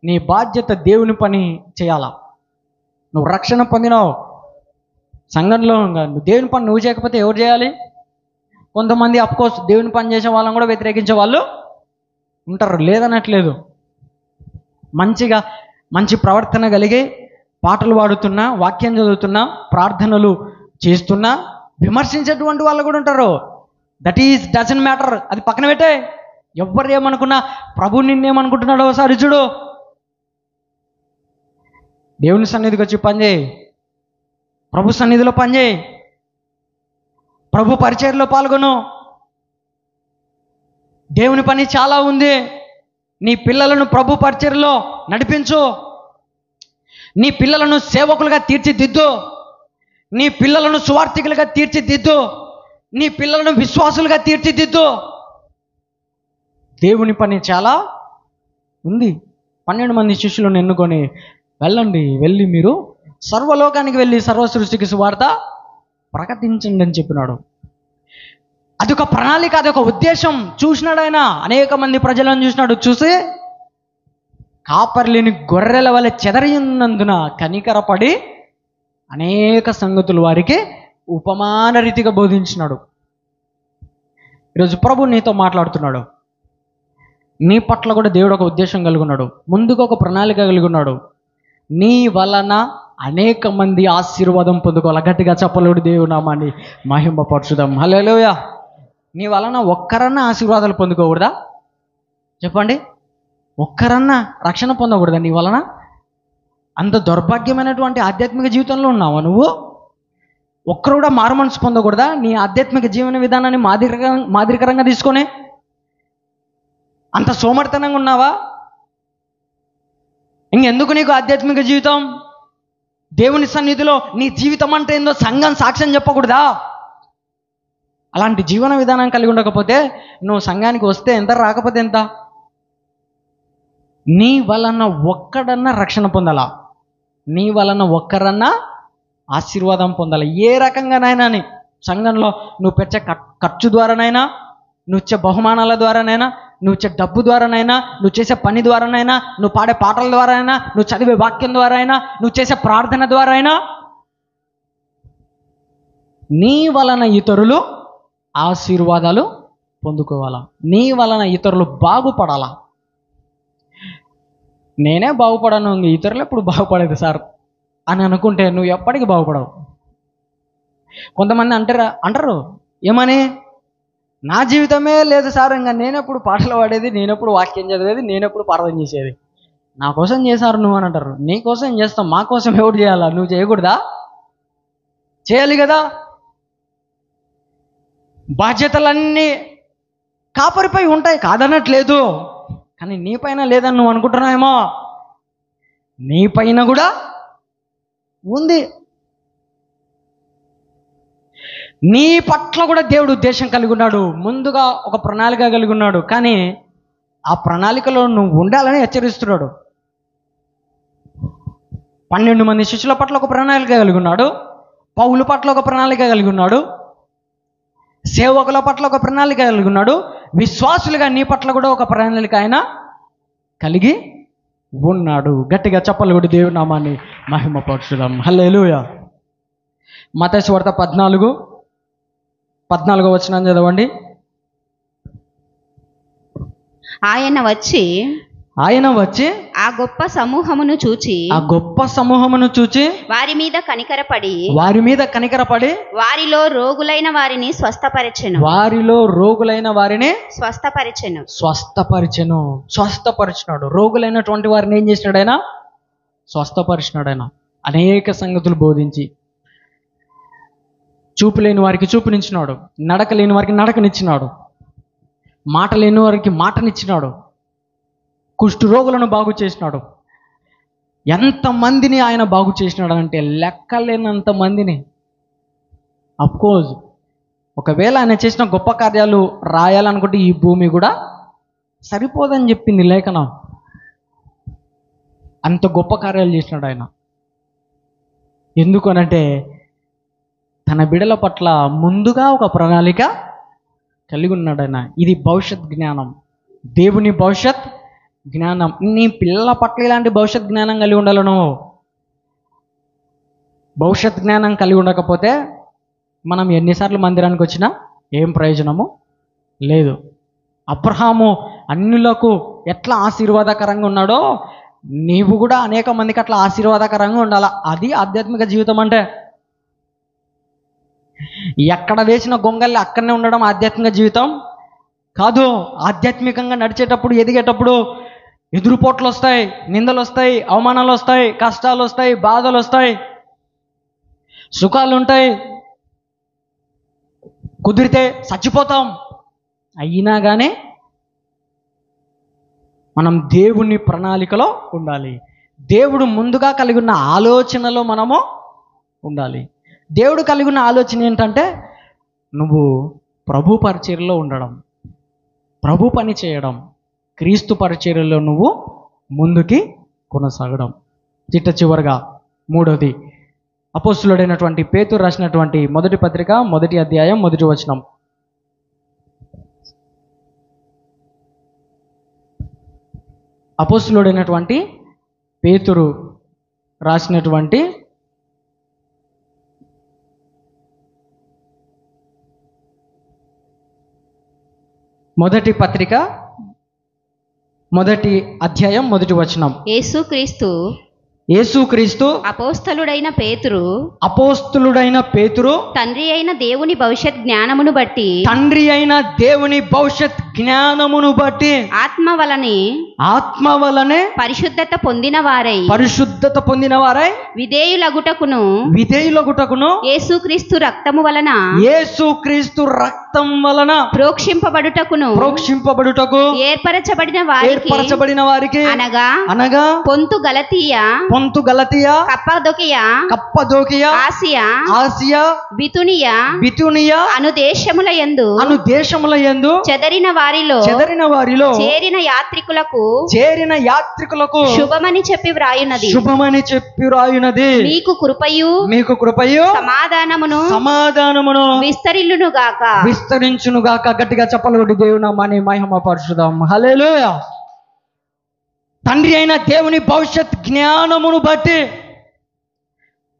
నీ బాధ్యత దేవుని పని చేయాలా. నువ్వు రక్షణ పొందినావు, సంఘంలో దేవుని పని నువ్వు చేయకపోతే ఎవరు చేయాలి? కొంతమంది అఫ్కోర్స్ దేవుని పని చేసే వాళ్ళని కూడా వ్యతిరేకించే వాళ్ళు ఉంటారు, లేదనట్లేదు. మంచి ప్రవర్తన కలిగి పాటలు పాడుతున్నా, వాక్యం చదువుతున్నా, ప్రార్థనలు చేస్తున్నా విమర్శించేటువంటి వాళ్ళు కూడా ఉంటారు. That is doesn't matter. అది పక్కన పెట్టే. ఎవ్వరు ఏమనుకున్నా ప్రభు నిన్నేమనుకుంటున్నాడో ఒకసారి చూడు. దేవుని సన్నిధికి వచ్చి పనిచేయి, ప్రభు సన్నిధిలో పనిచేయి, ప్రభు పరిచర్యలో పాల్గొను. దేవుని పని చాలా ఉంది. నీ పిల్లలను ప్రభు పరిచర్యలో నడిపించు, నీ పిల్లలను సేవకులుగా తీర్చిదిద్దు, నీ పిల్లలను సువార్థికులుగా తీర్చిదిద్దు, నీ పిల్లలను విశ్వాసులుగా తీర్చిదిద్దు. దేవుని పని చాలా ఉంది. 12 మంది శిష్యులను ఎన్నుకొని వెళ్ళి మీరు సర్వలోకానికి వెళ్ళి సర్వ సృష్టికి సువార్త ప్రకటించండి అని చెప్పినాడు. అదొక ప్రణాళిక, అదొక ఉద్దేశం. చూసినాడు ఆయన, అనేక మంది ప్రజలను చూసినాడు. చూసి కాపరి లేని గొర్రెల వలె చెదరియున్నందున కనికరపడి అనేక సంగతులు వారికి ఉపమాన రీతిగా బోధించినాడు. ఈరోజు ప్రభు నీతో మాట్లాడుతున్నాడు. నీ పట్ల కూడా దేవుడు ఒక ఉద్దేశం కలిగి ఉన్నాడు, ముందుగా ఒక ప్రణాళిక కలిగి ఉన్నాడు. నీ వలన అనేక మంది ఆశీర్వాదం పొందుకోవాలి. గట్టిగా చెప్పలేడు దేవుడు నామాన్ని మహింపపరచుదాం. హల్లెలూయా. నీ వలన ఒక్కరన్నా ఆశీర్వాదాలు పొందుకోకూడదా? చెప్పండి, ఒక్కరన్నా రక్షణ పొందకూడదా నీ వలన? అంత దౌర్భాగ్యమైనటువంటి ఆధ్యాత్మిక జీవితంలో ఉన్నావా నువ్వు? ఒక్కరు కూడా మారు మనసు పొందకూడదా నీ ఆధ్యాత్మిక జీవన విధానాన్ని మాదిరికరంగా తీసుకొని? అంత సోమర్తనంగా ఉన్నావా? ఇంకెందుకు నీకు ఆధ్యాత్మిక జీవితం? దేవుని సన్నిధిలో నీ జీవితం అంటే ఏందో సంఘం సాక్ష్యం చెప్పకూడదా? అలాంటి జీవన విధానం కలిగి ఉండకపోతే నువ్వు సంఘానికి వస్తే ఎంత, రాకపోతే ఎంత? నీ వలన ఒక్కడన్నా రక్షణ పొందాలా, నీ వలన ఒక్కరన్నా ఆశీర్వాదం పొందాలి. ఏ రకంగానైనా అని సంఘంలో నువ్వు పెట్టే ఖర్చు ద్వారానైనా, నువ్వు ఇచ్చే బహుమానాల ద్వారానైనా, నువ్వు ఇచ్చే డబ్బు ద్వారానైనా, నువ్వు చేసే పని ద్వారానైనా, నువ్వు పాడే పాటల ద్వారా అయినా, నువ్వు చదివే వాక్యం ద్వారా అయినా, నువ్వు చేసే ప్రార్థన ద్వారా అయినా, నీ వలన ఇతరులు ఆశీర్వాదాలు పొందుకోవాలా, నీ వలన ఇతరులు బాగుపడాలా. నేనే బాగుపడాను, ఇతరులు ఎప్పుడు బాగుపడేది సార్ అని అనుకుంటే నువ్వు ఎప్పటికీ బాగుపడవు. కొంతమంది అంటారు ఏమని, నా జీవితమే లేదు సార్, ఇంకా నేనెప్పుడు పాటలు పాడేది, నేనెప్పుడు వాక్యం చదివేది, నేనెప్పుడు ప్రార్థన చేసేది, నా కోసం చేశారు నువ్వు అని అంటారు. నీ కోసం చేస్తాం, మా కోసం ఎవరు చేయాలా? నువ్వు చేయకూడదా? చేయాలి కదా. బాధ్యతలన్నీ కాపరిపై ఉంటాయి, కాదనట్లేదు. కానీ నీ పైన లేదని నువ్వు అనుకుంటున్నావేమో, నీ పైన కూడా ఉంది. నీ పట్ల కూడా దేవుడు ఉద్దేశం కలిగి ఉన్నాడు, ముందుగా ఒక ప్రణాళిక కలిగి ఉన్నాడు. కానీ ఆ ప్రణాళికలో నువ్వు ఉండాలని హెచ్చరిస్తున్నాడు. 12 మంది శిష్యుల పట్ల ఒక ప్రణాళిక కలిగి ఉన్నాడు, పౌలు పట్ల ఒక ప్రణాళిక కలిగి ఉన్నాడు, సేవకుల పట్ల ఒక ప్రణాళిక కలిగి ఉన్నాడు, విశ్వాసులుగా నీ పట్ల కూడా ఒక ప్రణాళిక ఆయన కలిగి ఉన్నాడు. గట్టిగా చెప్పలు కూడా దేవుని నామాన్ని మహిమపరచుదాం. హల్లెలూయా. మత్తయి సువార్త 14వ వచనం చదవండి. ఆయన వచ్చి ఆ గొప్ప సమూహమును చూచి వారి మీద కనికరపడి వారిలో రోగులైన వారిని స్వస్థపరిచెను. రోగులైనటువంటి వారిని ఏం చేసినాడు ఆయన? స్వస్థపరిచినాడు. ఆయన అనేక సంగతులు బోధించి, చూపు లేని వారికి చూపునిచ్చినాడు, నడక లేని వారికి నడకనిచ్చినాడు, మాట లేని వారికి మాటనిచ్చినాడు, కుష్టు రోగులను బాగు చేసినాడు. ఎంతమందిని ఆయన బాగు చేసినాడు అంటే లెక్కలేనంత మందిని. అఫ్కోర్స్ ఒకవేళ ఆయన చేసిన గొప్ప కార్యాలు రాయాలనుకుంటే ఈ భూమి కూడా సరిపోదని చెప్పింది లేఖనం. అంత గొప్ప కార్యాలు చేసినాడు ఆయన. ఎందుకు అనంటే తన బిడల పట్ల ముందుగా ఒక ప్రణాళిక కలిగి ఉన్నాడు ఆయన. ఇది భవిష్యత్ జ్ఞానం, దేవుని భవిష్యత్ జ్ఞానం. నీ పిల్లల పట్ల ఇలాంటి భవిష్యత్ జ్ఞానం కలిగి ఉండాలను. భవిష్యత్ జ్ఞానం కలిగి ఉండకపోతే మనం ఎన్నిసార్లు మందిరానికి వచ్చినా ఏం ప్రయోజనము లేదు. అబ్రహాము అన్యులకు ఎట్లా ఆశీర్వాదకరంగా ఉన్నాడో నీవు కూడా అనేక మందికి అట్లా ఆశీర్వాదకరంగా ఉండాలా. అది ఆధ్యాత్మిక జీవితం అంటే. ఎక్కడ వేసిన గొంగల్ని అక్కడనే ఉండడం ఆధ్యాత్మిక జీవితం కాదు. ఆధ్యాత్మికంగా నడిచేటప్పుడు, ఎదిగేటప్పుడు ఎదురుపోట్లు వస్తాయి, నిందలు వస్తాయి, అవమానాలు వస్తాయి, కష్టాలు వస్తాయి, బాధలు వస్తాయి, సుఖాలు ఉంటాయి, కుదిరితే చచ్చిపోతాం. అయినా కానీ మనం దేవుని ప్రణాళికలో ఉండాలి. దేవుడు ముందుగా కలిగి ఉన్న ఆలోచనలో మనము ఉండాలి. దేవుడు కలిగి ఉన్న ఆలోచన ఏంటంటే నువ్వు ప్రభు పరిచర్యలో ఉండడం, ప్రభు పని చేయడం, క్రీస్తు పరిచర్యలో నువ్వు ముందుకి కొనసాగడం. చిట్ట చివరిగా 3వది, అపోస్తులుడైనటువంటి పేతురు రాసినటువంటి మొదటి పత్రిక 1వ అధ్యాయం 1వ వచనం. అపోస్తులుడైనటువంటి పేతురు రాసినటువంటి మొదటి పత్రిక 1వ అధ్యాయం 1వ వచనం. యేసుక్రీస్తు అపోస్తలుడైన పేతురు తండ్రి అయిన దేవుని భవిష్యత్ జ్ఞానమును బట్టి ఆత్మ వలనే పరిశుద్ధత పొందిన వారై విధేయులగుటకును యేసుక్రీస్తు రక్తం వలన ప్రోక్షింపబడుటకు ఏర్పరచబడిన వారికి అనగా పొంతు గలతీయ కప్పదొకియా ఆసియా బితునియా అను దేశములయందు చెదరిన వారిలో చేరిన యాత్రికులకు శుభమని చెప్పి వ్రాయునది. మీకు కృపయు సమాధానమును విస్తరించును గాక. గట్టిగా చెప్పలు కొట్టి దేవుని నామాన్ని మహిమ పరచుదాం. హల్లెలూయా. తండ్రి అయిన దేవుని భవిష్యత్ జ్ఞానమును బట్టి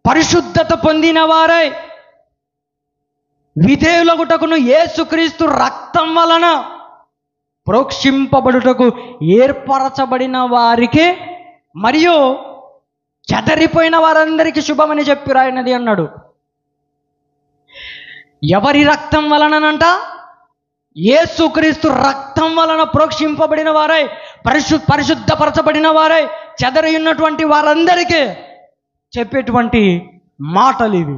పరిశుద్ధత పొందిన వారై విధేయులగుటకును యేసుక్రీస్తు రక్తం వలన ప్రోక్షింపబడుటకు ఏర్పరచబడిన వారికి మరియు చెదరిపోయిన వారందరికీ శుభమని చెప్పి రాయనది అన్నాడు. ఎవరి రక్తం వలనంట? యేసుక్రీస్తు రక్తం వలన ప్రోక్షింపబడిన వారై పరిశుద్ధపరచబడిన వారై చెదరి ఉన్నటువంటి వారందరికీ చెప్పేటువంటి మాటలు ఇవి.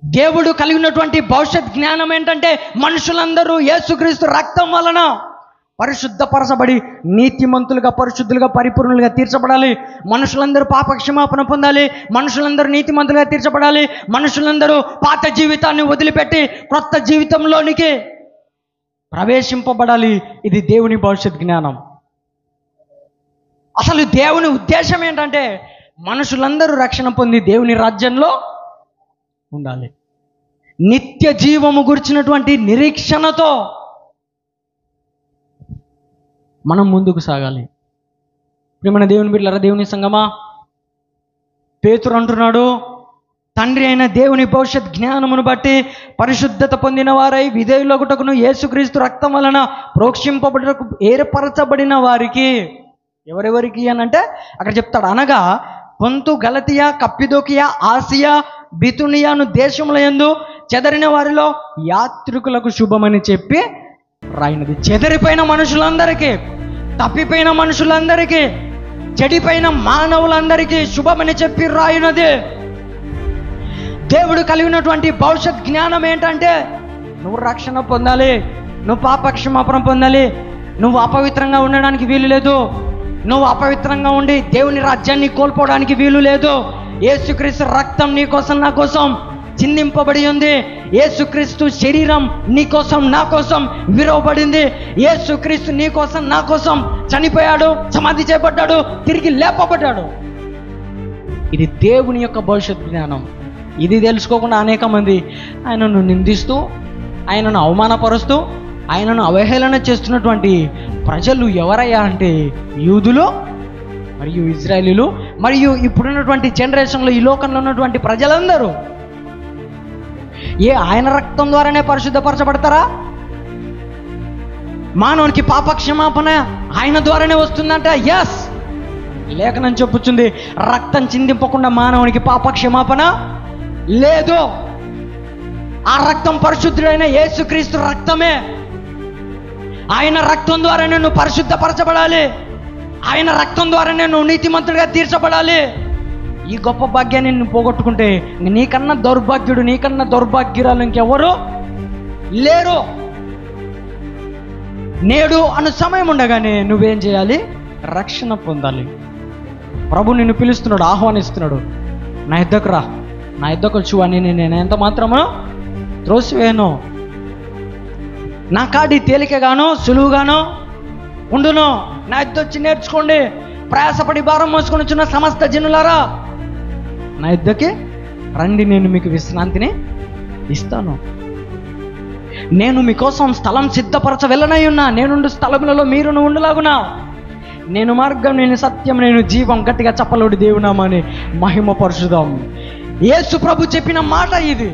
దేవుడు కలిగినటువంటి భవిష్యత్ జ్ఞానం ఏంటంటే మనుషులందరూ యేసుక్రీస్తు రక్తం వలన పరిశుద్ధపరచబడి నీతిమంతులుగా పరిశుద్ధులుగా పరిపూర్ణులుగా తీర్చబడాలి. మనుషులందరూ పాపక్షమాపణ పొందాలి. మనుషులందరూ నీతిమంతులుగా తీర్చబడాలి. మనుషులందరూ పాత జీవితాన్ని వదిలిపెట్టి క్రొత్త జీవితంలోనికి ప్రవేశింపబడాలి. ఇది దేవుని భవిష్యత్ జ్ఞానం. అసలు దేవుని ఉద్దేశం ఏంటంటే మనుషులందరూ రక్షణ పొంది దేవుని రాజ్యంలో ఉండాలి. నిత్య జీవము గురించినటువంటి నిరీక్షణతో మనం ముందుకు సాగాలి. ప్రియమైన దేవుని బిడ్డలారా, దేవుని సంగమా, పేతురు అంటున్నాడు, తండ్రి అయిన దేవుని భవిష్యత్ జ్ఞానమును బట్టి పరిశుద్ధత పొందిన వారై విధేయులగుటకును యేసుక్రీస్తు రక్తం వలన ప్రోక్షింపబడుటకు ఏర్పరచబడిన వారికి. ఎవరెవరికి అనంటే అక్కడ చెప్తాడు, అనగా పొంతు గలతీయ కప్పిదోకియా ఆసియా బితునియాను దేశములయందు చెదరిన వారిలో యాత్రికులకు శుభమని చెప్పి రాయినది. చెదరిపోయిన మనుషులందరికీ, తప్పిపోయిన మనుషులందరికీ, చెడిపోయిన మానవులందరికీ శుభమని చెప్పి రాయినది. దేవుడు కలిగినటువంటి భవిష్యత్ జ్ఞానం ఏంటంటే నువ్వు రక్షణ పొందాలి, నువ్వు పాపక్షమాపణ పొందాలి, నువ్వు అపవిత్రంగా ఉండడానికి వీలు లేదు, నువ్వు అపవిత్రంగా ఉండి దేవుని రాజ్యాన్ని కోల్పోవడానికి వీలు లేదు. యేసుక్రీస్తు రక్తం నీ కోసం నా కోసం చిందింపబడి ఉంది. యేసుక్రీస్తు శరీరం నీ కోసం నా కోసం విరవబడింది. యేసుక్రీస్తు నీ కోసం నా కోసం చనిపోయాడు, సమాధి చేయబడ్డాడు, తిరిగి లేపబడ్డాడు. ఇది దేవుని యొక్క భవిష్యత్ జ్ఞానం. ఇది తెలుసుకోకుండా అనేక మంది ఆయనను నిందిస్తూ, ఆయనను అవమానపరుస్తూ, ఆయనను అవహేళన చేస్తున్నటువంటి ప్రజలు ఎవరయ్యా అంటే యూదులు మరియు ఇజ్రాయేలీలు మరియు ఇప్పుడున్నటువంటి జనరేషన్లో ఈ లోకంలో ఉన్నటువంటి ప్రజలందరూ. ఆయన రక్తం ద్వారానే పరిశుద్ధపరచబడతారా? మానవునికి పాపక్షమాపణ ఆయన ద్వారానే వస్తుందంట. ఎస్, లేఖనం చెప్పుచుంది, రక్తం చిందింపకుండా మానవునికి పాపక్షమాపణ లేదు. ఆ రక్తం పరిశుద్ధుడైన యేసుక్రీస్తు రక్తమే. ఆయన రక్తం ద్వారానే నువ్వు పరిశుద్ధపరచబడాలి. ఆయన రక్తం ద్వారానే నువ్వు నీతిమంతుడిగా తీర్చబడాలి. ఈ గొప్ప భాగ్యాన్ని నువ్వు పోగొట్టుకుంటే నీకన్నా దౌర్భాగ్యుడు, నీకన్నా దౌర్భాగ్యురాలు ఇంకెవరు లేరు. నేడు అను సమయం ఉండగానే నువ్వేం చేయాలి? రక్షణ పొందాలి. ప్రభు నిన్ను పిలుస్తున్నాడు, ఆహ్వానిస్తున్నాడు, నా యుద్ధకు రా, నా యుద్ధకు వచ్చు అని నేను ఎంత మాత్రమో త్రోసివేయను. నా కాడి తేలికగానో సులువుగానో ఉండును. నా యుద్ధ వచ్చి నేర్చుకోండి, ప్రయాసపడి భారం మోసుకొని వచ్చిన సమస్త జనులారా నా యుద్ధకి రండి, నేను మీకు విశ్రాంతిని ఇస్తాను. నేను మీకోసం స్థలం సిద్ధపరచ వెళ్ళనై ఉన్నా. నేనుండు స్థలములలో మీరును ఉండులాగునా. నేను మార్గం, నేను సత్యం, నేను జీవం. గట్టిగా చెప్పలోడి దేవునామాని మహిమ పరచుదాం. యేసు ప్రభు చెప్పిన మాట ఇది.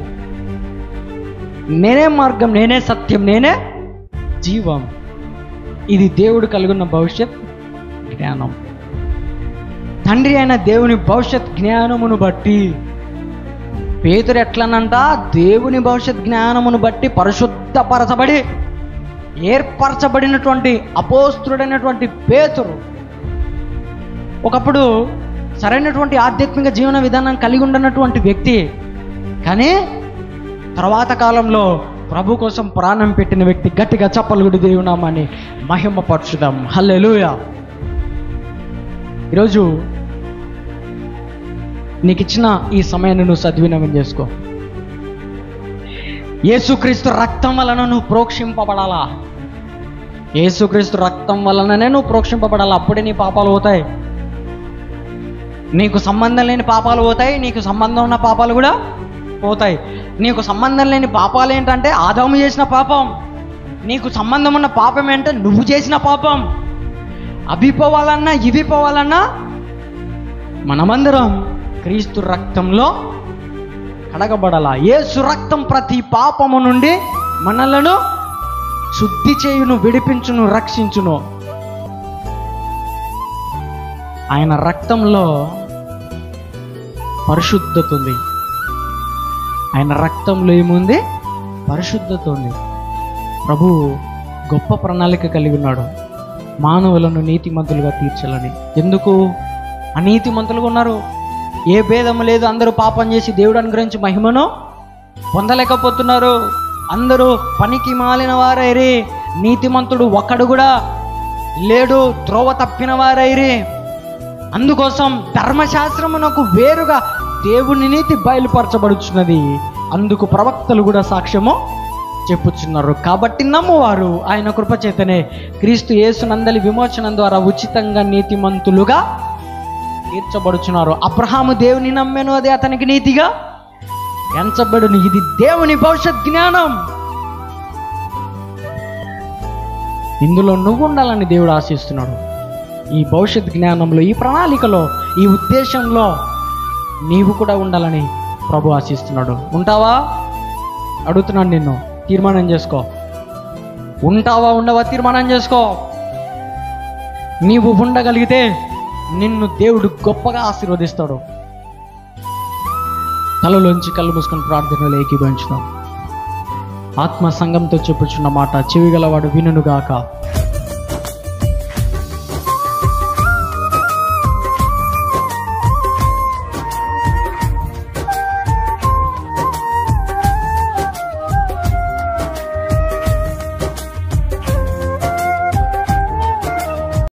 నేనే మార్గం, నేనే సత్యం, నేనే జీవం. ఇది దేవుడు కలిగిన భవిష్యత్ జ్ఞానం. తండ్రి అయిన దేవుని భవిష్యత్ జ్ఞానమును బట్టి పేతురు ఎట్లనంట, దేవుని భవిష్యత్ జ్ఞానమును బట్టి పరిశుద్ధపరచబడి ఏర్పరచబడినటువంటి అపోస్తుడైనటువంటి పేతురు ఒకప్పుడు సరైనటువంటి ఆధ్యాత్మిక జీవన విధానం కలిగి ఉండనటువంటి వ్యక్తి, కానీ తర్వాత కాలంలో ప్రభు కోసం ప్రాణం పెట్టిన వ్యక్తి. గట్టిగా చప్పలుగుడి దేవునామాన్ని మహిమపరచుదాం. హల్లెలూయా. ఈరోజు నీకు ఇచ్చిన ఈ సమయాన్ని నువ్వు సద్వినియోగం చేసుకో. యేసుక్రీస్తు రక్తం వలన నువ్వు ప్రోక్షింపబడాలా. యేసుక్రీస్తు రక్తం వలననే నువ్వు ప్రోక్షింపబడాలా. అప్పుడే నీ పాపాలు పోతాయి. నీకు సంబంధం లేని పాపాలు పోతాయి, నీకు సంబంధం ఉన్న పాపాలు కూడా పోతాయి. నీకు సంబంధం లేని పాపాలు ఏంటంటే ఆదాము చేసిన పాపం. నీకు సంబంధం ఉన్న పాపం ఏంటంటే నువ్వు చేసిన పాపం. అవి పోవాలన్నా ఇవి పోవాలన్నా మనమందరం క్రీస్తు రక్తంలో కడగబడాల. యేసు రక్తం ప్రతి పాపము నుండి మనలను శుద్ధి చేయును, విడిపించును, రక్షించును. ఆయన రక్తంలో పరిశుద్ధత ఉంది. ఆయన రక్తంలో ఏముంది? పరిశుద్ధత ఉంది. ప్రభు గొప్ప ప్రణాళిక కలిగి ఉన్నాడు, మానవులను నీతిమంతులుగా తీర్చాలని. ఎందుకు అనీతిమంతులుగా ఉన్నారు? ఏ భేదము లేదు. అందరూ పాపం చేసి దేవుడు అనుగ్రహించి మహిమను పొందలేకపోతున్నారు. అందరూ పనికి మాలిన వారైరి, నీతిమంతుడు ఒక్కడు కూడా లేడు, త్రోవ తప్పిన వారైరి. అందుకోసం ధర్మశాస్త్రమునకు వేరుగా దేవుని నీతి బయలుపరచబడుచున్నది. అందుకు ప్రవక్తలు కూడా సాక్ష్యము చెప్పుచున్నారు. కాబట్టి నమ్మువారు ఆయన కృపచేతనే క్రీస్తు యేసునందలి విమోచనం ద్వారా ఉచితంగా నీతిమంతులుగా తీర్చబడుచున్నారు. అబ్రహాము దేవుని నమ్మెను, అదే అతనికి నీతిగా ఎంచబడును. ఇది దేవుని భవిష్యత్ జ్ఞానం. ఇందులో నువ్వు ఉండాలని దేవుడు ఆశిస్తున్నాడు. ఈ భవిష్యత్ జ్ఞానంలో, ఈ ప్రణాళికలో, ఈ ఉద్దేశంలో నీవు కూడా ఉండాలని ప్రభు ఆశిస్తున్నాడు. ఉంటావా? అడుగుతున్నాను నిన్ను. తీర్మానం చేసుకో. ఉంటావా ఉండవా తీర్మానం చేసుకో. నీవు ఉండగలిగితే నిన్ను దేవుడు గొప్పగా ఆశీర్వదిస్తాడు. తలలోంచి కళ్ళు మూసుకొని ప్రార్థనలు ఏకీభవించుదాం. ఆత్మ సంఘంతో చెప్పుచున్న మాట చెవిగలవాడు వినుగాక.